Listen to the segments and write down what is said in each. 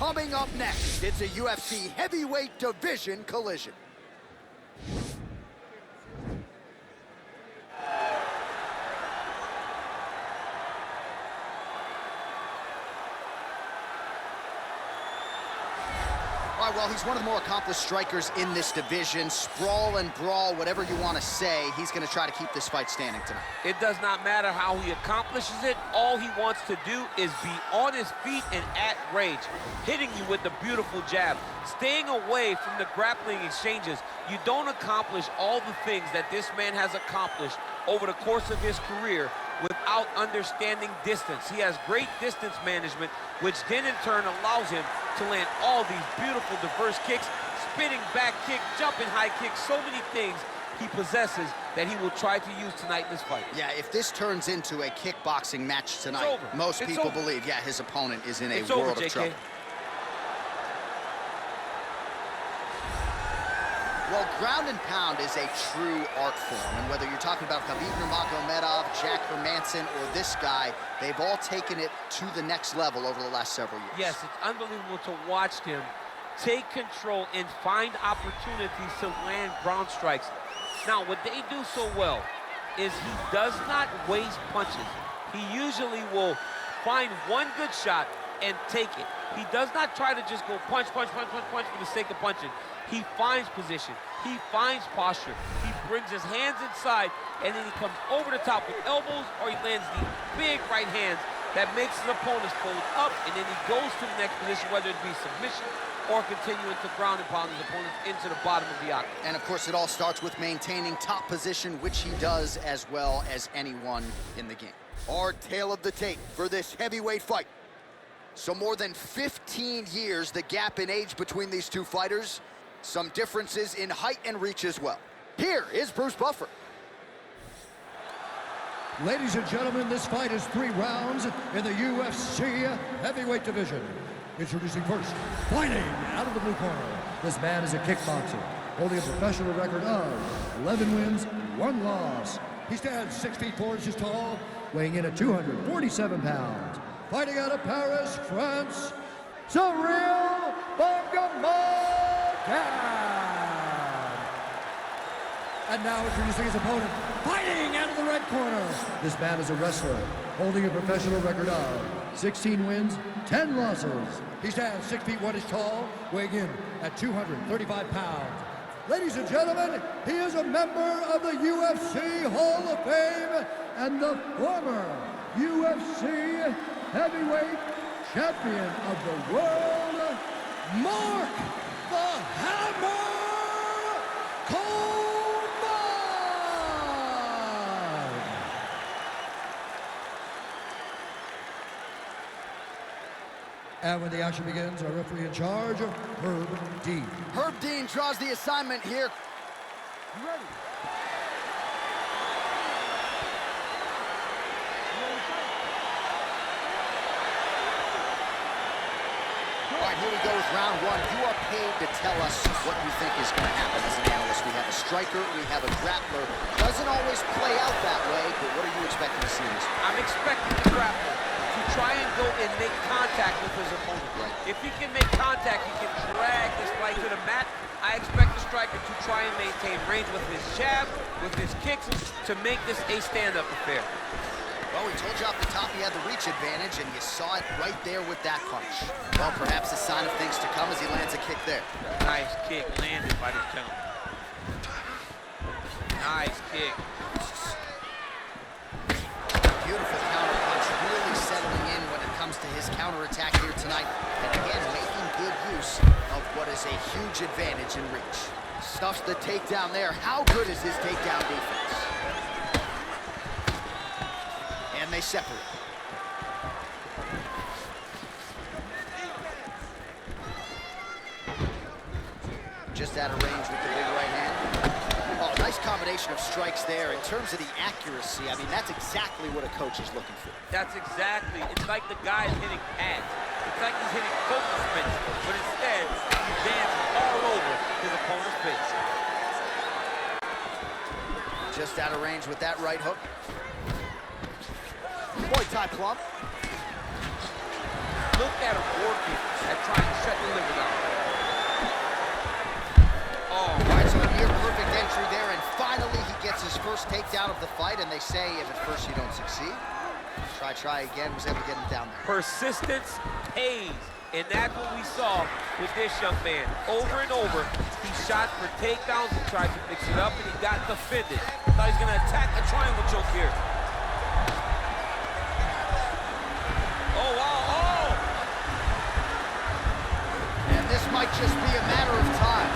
Coming up next, it's a UFC heavyweight division collision. All right, well, he's one of the more accomplished strikers in this division. Sprawl and brawl, whatever you want to say, he's going to try to keep this fight standing tonight. It does not matter how he accomplishes it. All he wants to do is be on his feet and at range, hitting you with the beautiful jab, staying away from the grappling exchanges. You don't accomplish all the things that this man has accomplished over the course of his career without understanding distance. He has great distance management, which then in turn allows him to land all these beautiful diverse kicks, spinning back kick, jumping high kick, so many things he possesses that he will try to use tonight in this fight. Yeah, if this turns into a kickboxing match tonight, most people believe, yeah, his opponent is in a world of trouble. Well, ground and pound is a true art form, and whether you're talking about Khabib Nurmagomedov, Jack Hermanson, or this guy, they've all taken it to the next level over the last several years. Yes, it's unbelievable to watch him take control and find opportunities to land ground strikes. Now, what they do so well is he does not waste punches. He usually will find one good shot and take it. He does not try to just go punch, punch, punch, punch, punch for the sake of punching. He finds position, he finds posture, he brings his hands inside, and then he comes over the top with elbows, or he lands the big right hands that makes his opponents fold up, and then he goes to the next position, whether it be submission or continuing to ground and pound his opponents into the bottom of the octagon. And of course, it all starts with maintaining top position, which he does as well as anyone in the game. Our tale of the tape for this heavyweight fight. So more than 15 years, the gap in age between these two fighters. Some differences in height and reach as well. Here is Bruce Buffer. Ladies and gentlemen, this fight is 3 rounds in the UFC heavyweight division. Introducing first, fighting out of the blue corner. This man is a kickboxer, holding a professional record of 11 wins, 1 loss. He stands 6 feet 4 inches tall, weighing in at 247 pounds. Fighting out of Paris, France, Ciryl. And now introducing his opponent, fighting out of the red corner. This man is a wrestler, holding a professional record of 16 wins, 10 losses. He stands 6 feet 1 inches tall, weighing in at 235 pounds. Ladies and gentlemen, he is a member of the UFC Hall of Fame and the former UFC heavyweight champion of the world, Mark the Hammer Coleman! And when the action begins, our referee in charge, Herb Dean. Herb Dean draws the assignment here. You ready? All right, here we go with round 1. You are paid to tell us what you think is going to happen as an analyst. We have a striker, we have a grappler. Doesn't always play out that way, but what are you expecting to see in this? I'm expecting the grappler to try and go and make contact with his opponent. Right. If he can make contact, he can drag this fight to the mat. I expect the striker to try and maintain range with his jab, with his kicks, to make this a stand-up affair. Well, we told you off the top he had the reach advantage, and you saw it right there with that punch. Well, perhaps a sign of things to come as he lands a kick there. Nice kick landed by this gentleman. Nice kick. Beautiful counter punch, really settling in when it comes to his counterattack here tonight. And again, making good use of what is a huge advantage in reach. Stuffs the takedown there. How good is his takedown defense? And they separate. Just out of range with the big right hand. Oh, nice combination of strikes there. In terms of the accuracy, I mean, that's exactly what a coach is looking for. That's exactly. It's like the guy's hitting pads. It's like he's hitting focus mitts, but instead, he dances all over his opponent's face. Just out of range with that right hook. Muay Thai plump. Look at him working at trying to takedown of the fight, and they say if at first you don't succeed, try again, was able to get him down there. Persistence pays, and that's what we saw with this young man. Over and over, he shot for takedowns and tried to mix it up, and he got defended. Thought he's gonna attack a triangle choke here. Oh, wow, oh! And this might just be a matter of time.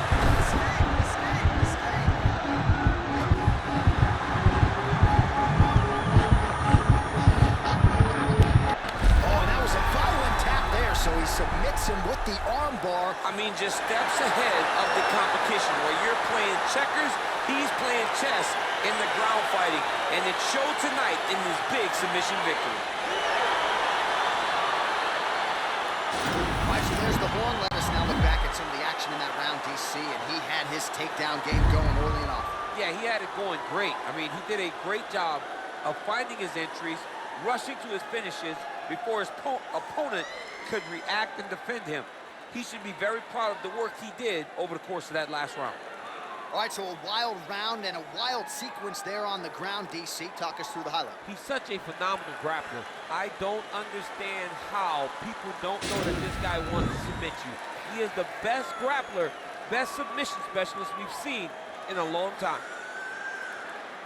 So he submits him with the arm bar. I mean, just steps ahead of the competition. Where you're playing checkers, he's playing chess in the ground fighting. And it showed tonight in his big submission victory. All right, so there's the horn. Let us now look back at some of the action in that round, DC. And he had his takedown game going early and often. Yeah, he had it going great. I mean, he did a great job of finding his entries, rushing to his finishes before his opponent could react and defend him. He should be very proud of the work he did over the course of that last round. All right, so a wild round and a wild sequence there on the ground, DC. Talk us through the highlight. He's such a phenomenal grappler. I don't understand how people don't know that this guy wants to submit you. He is the best grappler, best submission specialist we've seen in a long time.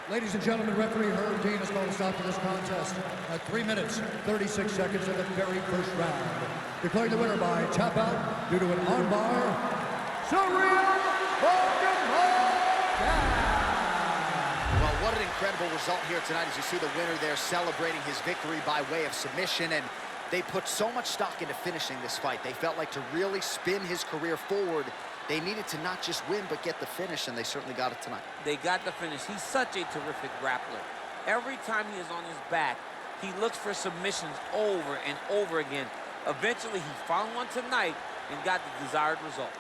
Ladies and gentlemen, referee Herb Dean has called a stop to this contest at 3 minutes, 36 seconds of the very first round. Declaring the winner by tap out due to an armbar, Ciryl. Well, what an incredible result here tonight as you see the winner there celebrating his victory by way of submission. And they put so much stock into finishing this fight. They felt like to really spin his career forward, they needed to not just win, but get the finish, and they certainly got it tonight. They got the finish. He's such a terrific grappler. Every time he is on his back, he looks for submissions over and over again. Eventually, he found one tonight and got the desired result.